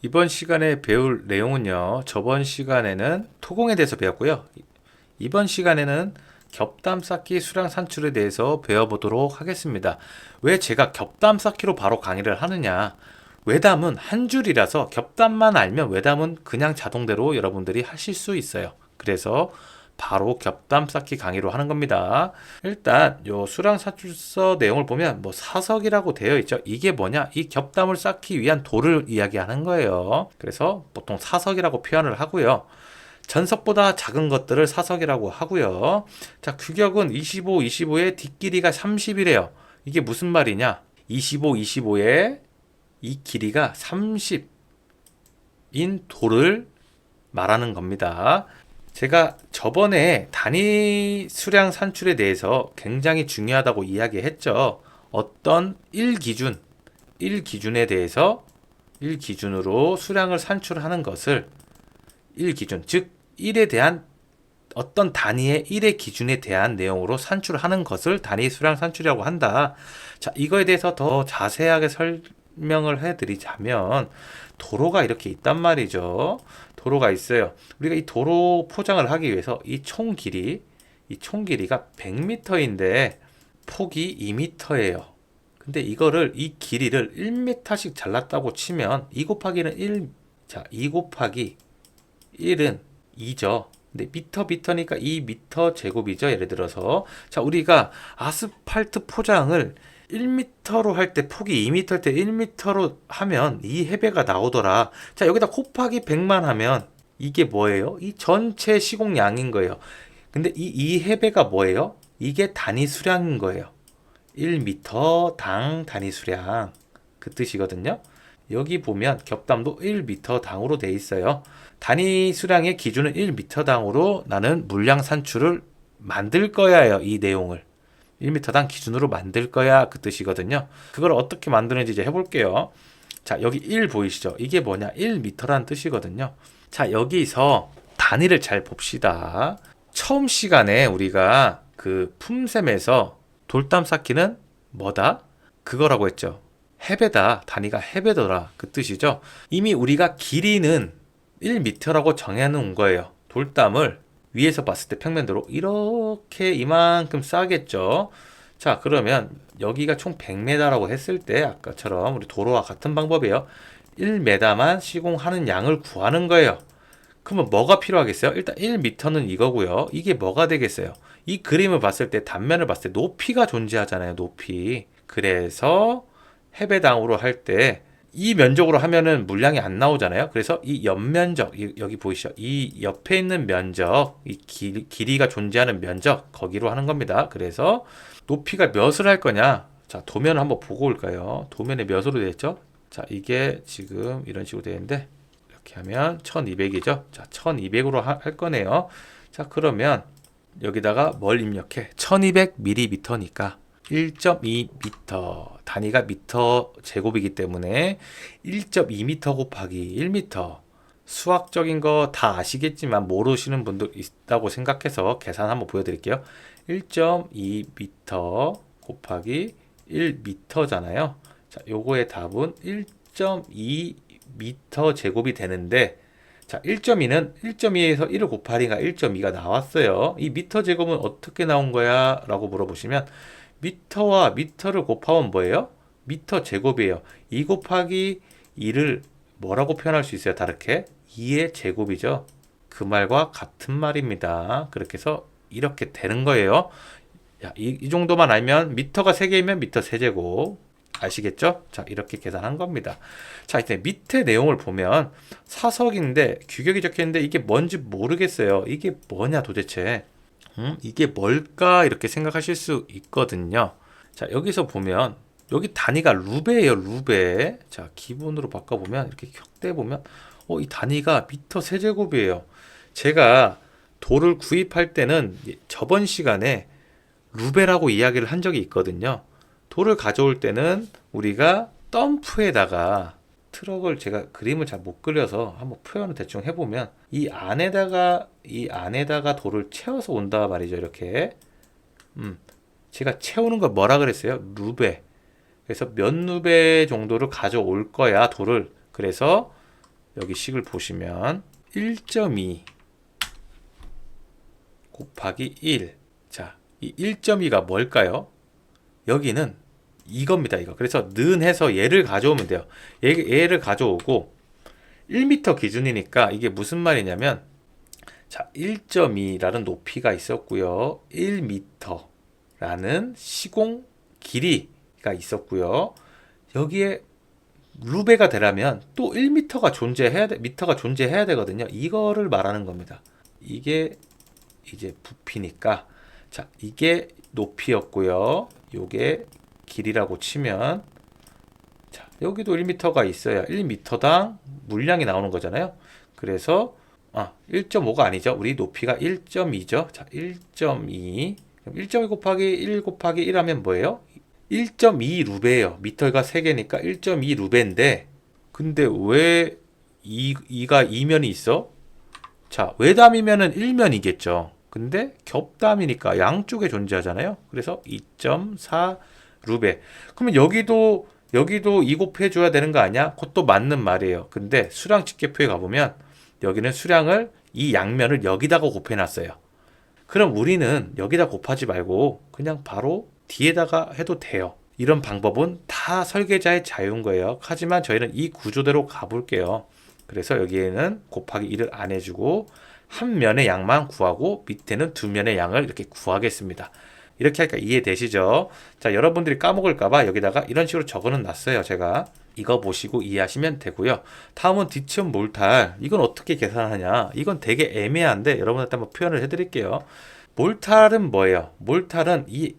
이번 시간에 배울 내용은요, 저번 시간에는 토공에 대해서 배웠고요. 이번 시간에는 겹담 쌓기 수량 산출에 대해서 배워보도록 하겠습니다. 왜 제가 겹담 쌓기로 바로 강의를 하느냐? 외담은 한 줄이라서 겹담만 알면 외담은 그냥 자동대로 여러분들이 하실 수 있어요. 그래서 바로 겹담 쌓기 강의로 하는 겁니다. 일단 요 수량 산출서 내용을 보면 뭐 사석이라고 되어 있죠. 이게 뭐냐? 이 겹담을 쌓기 위한 돌을 이야기하는 거예요. 그래서 보통 사석이라고 표현을 하고요. 전석보다 작은 것들을 사석이라고 하고요. 자, 규격은 25, 25의 뒷길이가 30이래요. 이게 무슨 말이냐? 25, 25의 이 길이가 30인 돌을 말하는 겁니다. 제가 저번에 단위 수량 산출에 대해서 굉장히 중요하다고 이야기했죠. 어떤 1기준에 대해서 1기준으로 수량을 산출하는 것을 1기준, 즉 1에 대한 어떤 단위의 1의 기준에 대한 내용으로 산출하는 것을 단위 수량 산출이라고 한다. 자, 이거에 대해서 더 자세하게 설명을 해드리자면 도로가 이렇게 있단 말이죠. 도로가 있어요. 우리가 이 도로 포장을 하기 위해서 이 총 길이가 100m인데 폭이 2m예요. 근데 이거를 이 길이를 1m씩 잘랐다고 치면 2 곱하기는 1, 자, 2 곱하기 1은 2죠. 근데 미터니까 2m 제곱이죠. 예를 들어서 자, 우리가 아스팔트 포장을 1m로 할 때 폭이 2m일 때 1m로 하면 이 해배가 나오더라. 자, 여기다 곱하기 100만 하면 이게 뭐예요? 이 전체 시공량인 거예요. 근데 이 해배가 뭐예요? 이게 단위 수량인 거예요. 1m당 단위 수량. 그 뜻이거든요. 여기 보면 겹담도 1m당으로 돼 있어요. 단위 수량의 기준은 1m당으로 나는 물량 산출을 만들 거야요. 이 내용을. 1m당 기준으로 만들 거야. 그 뜻이거든요. 그걸 어떻게 만드는지 이제 해볼게요. 자, 여기 1 보이시죠? 이게 뭐냐? 1m라는 뜻이거든요. 자, 여기서 단위를 잘 봅시다. 처음 시간에 우리가 그 품셈에서 돌담 쌓기는 뭐다? 그거라고 했죠. 해배다. 단위가 해배더라. 그 뜻이죠. 이미 우리가 길이는 1m라고 정해놓은 거예요. 돌담을 위에서 봤을 때 평면도로 이렇게 이만큼 쌓겠죠. 자, 그러면 여기가 총 100m라고 했을 때 아까처럼 우리 도로와 같은 방법이에요. 1m만 시공하는 양을 구하는 거예요. 그러면 뭐가 필요하겠어요? 일단 1m는 이거고요. 이게 뭐가 되겠어요? 이 그림을 봤을 때 단면을 봤을 때 높이가 존재하잖아요. 높이. 그래서 해배당으로 할 때 이 면적으로 하면은 물량이 안 나오잖아요. 그래서 이 옆면적, 여기 보이시죠? 이 옆에 있는 면적, 이 길이가 존재하는 면적, 거기로 하는 겁니다. 그래서 높이가 몇을 할 거냐? 자, 도면을 한번 보고 올까요? 도면에 몇으로 되어 있죠? 자, 이게 지금 이런 식으로 되어 있는데 이렇게 하면 1200이죠. 자, 1200으로 할 거네요. 자, 그러면 여기다가 뭘 입력해? 1200mm니까 1.2m 단위가 미터 제곱이기 때문에 1.2m 곱하기 1m 수학적인 거 다 아시겠지만 모르시는 분도 있다고 생각해서 계산 한번 보여드릴게요. 1.2m 곱하기 1m잖아요. 자, 요거의 답은 1.2m 제곱이 되는데 자, 1.2는 1.2에서 1을 곱하니까 1.2가 나왔어요. 이 미터 제곱은 어떻게 나온 거야? 라고 물어보시면 미터와 미터를 곱하면 뭐예요? 미터 제곱이에요. 2 곱하기 2를 뭐라고 표현할 수 있어요? 다르게 2의 제곱이죠. 그 말과 같은 말입니다. 그렇게 해서 이렇게 되는 거예요. 야, 이 정도만 알면 미터가 3개이면 미터 세제곱 아시겠죠? 자, 이렇게 계산한 겁니다. 자, 이제 밑에 내용을 보면 사석인데 규격이 적혀있는데 이게 뭔지 모르겠어요. 이게 뭐냐 도대체. 이게 뭘까? 이렇게 생각하실 수 있거든요. 자, 여기서 보면 여기 단위가 루베예요. 루베. 자, 기본으로 바꿔보면 이렇게 격대보면 이 단위가 미터 세제곱이에요. 제가 돌을 구입할 때는 저번 시간에 루베라고 이야기를 한 적이 있거든요. 돌을 가져올 때는 우리가 덤프에다가 트럭을 제가 그림을 잘 못 그려서 한번 표현을 대충 해보면 이 안에다가 돌을 채워서 온다 말이죠. 이렇게 제가 채우는 걸 뭐라 그랬어요? 루베. 그래서 몇 루베 정도를 가져올 거야 돌을. 그래서 여기 식을 보시면 1.2 곱하기 1. 자, 이 1.2가 뭘까요? 여기는 이겁니다. 이거. 그래서 는 해서 얘를 가져오면 돼요. 얘를 가져오고 1m 기준이니까 이게 무슨 말이냐면, 자, 1.2라는 높이가 있었고요. 1m라는 시공 길이가 있었고요. 여기에 루베가 되려면 또 1m가 존재해야 되거든요. 이거를 말하는 겁니다. 이게 이제 부피니까, 자, 이게 높이였고요. 요게 길이라고 치면, 자, 여기도 1m가 있어야 1m당 물량이 나오는 거잖아요. 그래서 1.5가 아니죠. 우리 높이가 1.2죠. 자, 1.2. 그럼 1.2 곱하기 1 곱하기 1 하면 뭐예요? 1.2 루베예요. 미터가 3개니까 1.2 루베인데, 근데 왜 2가 2면이 있어? 자, 외담이면은 1면이겠죠. 근데 겹담이니까 양쪽에 존재하잖아요. 그래서 2.4 루베. 그러면 여기도 2 곱해줘야 되는 거 아니야? 그것도 맞는 말이에요. 근데 수량 집계표에 가보면 여기는 수량을, 이 양면을 여기다가 곱해놨어요. 그럼 우리는 여기다 곱하지 말고 그냥 바로 뒤에다가 해도 돼요. 이런 방법은 다 설계자의 자유인 거예요. 하지만 저희는 이 구조대로 가볼게요. 그래서 여기에는 곱하기 1을 안 해주고 한 면의 양만 구하고 밑에는 두 면의 양을 이렇게 구하겠습니다. 이렇게 하니까 이해되시죠? 자, 여러분들이 까먹을까봐 여기다가 이런 식으로 적어는 놨어요. 제가 이거 보시고 이해하시면 되고요. 다음은 디치움 몰탈. 이건 어떻게 계산하냐? 이건 되게 애매한데 여러분한테 한번 표현을 해드릴게요. 몰탈은 뭐예요? 몰탈은 이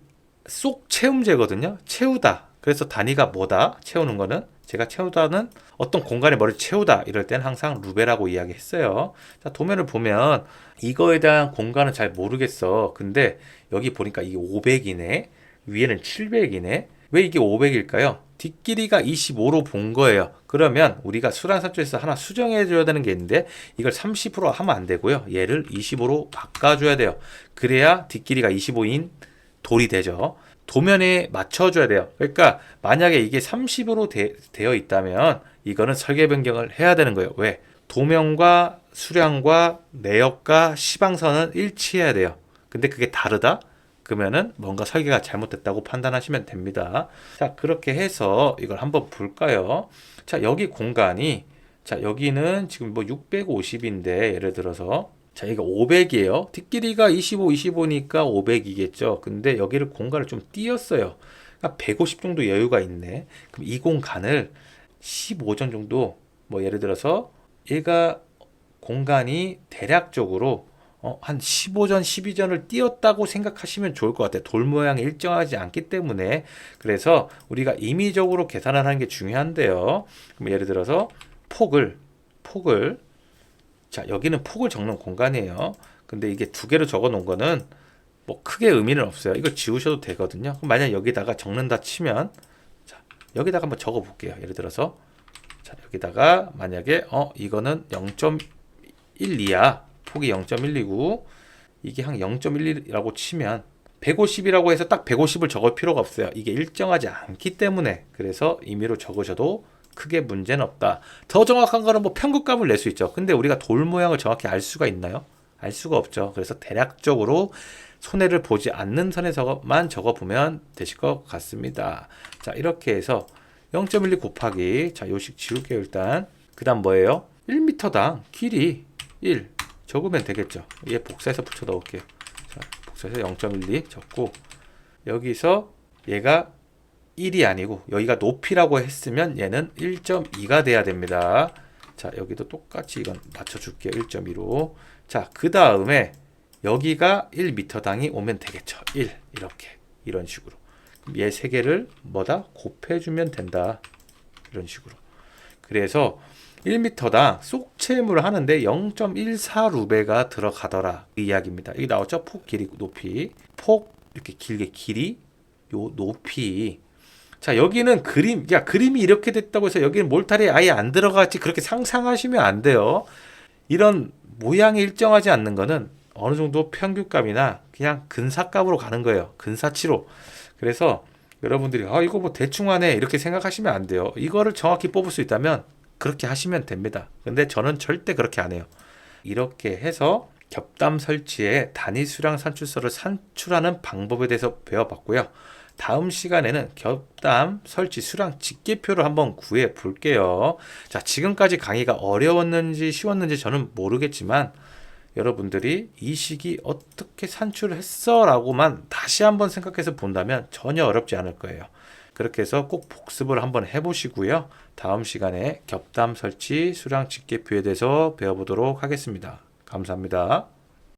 쏙 채움제거든요. 채우다. 그래서 단위가 뭐다? 채우는 거는, 제가 채우다는 어떤 공간에 뭐를 채우다 이럴 때는 항상 루베라고 이야기했어요. 자, 도면을 보면 이거에 대한 공간은 잘 모르겠어. 근데 여기 보니까 이게 500이네. 위에는 700이네. 왜 이게 500일까요? 뒷길이가 25로 본 거예요. 그러면 우리가 수량산조에서 하나 수정해 줘야 되는 게 있는데, 이걸 30으로 하면 안 되고요. 얘를 25로 바꿔줘야 돼요. 그래야 뒷길이가 25인 돌이 되죠. 도면에 맞춰줘야 돼요. 그러니까 만약에 이게 30으로 되어 있다면 이거는 설계 변경을 해야 되는 거예요. 왜? 도면과 수량과 내역과 시방선은 일치해야 돼요. 근데 그게 다르다? 그러면은 뭔가 설계가 잘못됐다고 판단하시면 됩니다. 자, 그렇게 해서 이걸 한번 볼까요? 자, 여기 공간이, 자, 여기는 지금 뭐 650인데 예를 들어서, 자, 이거 500이에요. 뒷길이가 25니까 500이겠죠. 근데 여기를 공간을 좀 띄었어요. 그러니까 150 정도 여유가 있네. 그럼 이 공간을 15전 정도, 뭐 예를 들어서 얘가 공간이 대략적으로 한 15전, 12전을 띄었다고 생각하시면 좋을 것 같아요. 돌 모양이 일정하지 않기 때문에. 그래서 우리가 임의적으로 계산을 하는 게 중요한데요. 그럼 예를 들어서 폭을, 자, 여기는 폭을 적는 공간이에요. 근데 이게 두 개로 적어 놓은 거는 뭐 크게 의미는 없어요. 이거 지우셔도 되거든요. 그럼 만약 여기다가 적는다 치면, 자, 여기다가 한번 적어 볼게요. 예를 들어서, 자, 여기다가 만약에 이거는 0.12야. 폭이 0.12고 이게 한 0.12라고 치면 150이라고 해서 딱 150을 적을 필요가 없어요. 이게 일정하지 않기 때문에. 그래서 임의로 적으셔도 크게 문제는 없다. 더 정확한 거는 뭐 평균값을 낼 수 있죠. 근데 우리가 돌 모양을 정확히 알 수가 있나요? 알 수가 없죠. 그래서 대략적으로 손해를 보지 않는 선에서만 적어보면 되실 것 같습니다. 자, 이렇게 해서 0.12 곱하기, 자, 요식 지울게요. 일단 그 다음 뭐예요? 1m당 길이 1 적으면 되겠죠. 얘 복사해서 붙여 넣을게요. 자, 복사해서 0.12 적고, 여기서 얘가 1이 아니고 여기가 높이라고 했으면 얘는 1.2가 돼야 됩니다. 자, 여기도 똑같이 이건 맞춰줄게요. 1.2로. 자, 그 다음에 여기가 1m당이 오면 되겠죠. 1 이렇게, 이런 식으로. 그럼 얘 세 개를 뭐다? 곱해주면 된다. 이런 식으로. 그래서 1m당 쏙 채움을 하는데 0.14 루베가 들어가더라, 이 이야기입니다. 여기 나왔죠? 폭, 길이, 높이. 폭, 이렇게 길게 길이, 요 높이. 자, 여기는 그림이 이렇게 됐다고 해서 여기는 몰탈이 아예 안 들어갔지, 그렇게 상상하시면 안 돼요. 이런 모양이 일정하지 않는 거는 어느 정도 평균값이나 그냥 근사값으로 가는 거예요. 근사치로. 그래서 여러분들이 이거 뭐 대충 하네 이렇게 생각하시면 안 돼요. 이거를 정확히 뽑을 수 있다면 그렇게 하시면 됩니다. 근데 저는 절대 그렇게 안 해요. 이렇게 해서 겹담 설치에 단위 수량 산출서를 산출하는 방법에 대해서 배워봤고요. 다음 시간에는 겹담 설치 수량 집계표를 한번 구해 볼게요. 자, 지금까지 강의가 어려웠는지 쉬웠는지 저는 모르겠지만 여러분들이 이 시기 어떻게 산출을 했어? 라고만 다시 한번 생각해서 본다면 전혀 어렵지 않을 거예요. 그렇게 해서 꼭 복습을 한번 해보시고요. 다음 시간에 겹담 설치 수량 집계표에 대해서 배워보도록 하겠습니다. 감사합니다.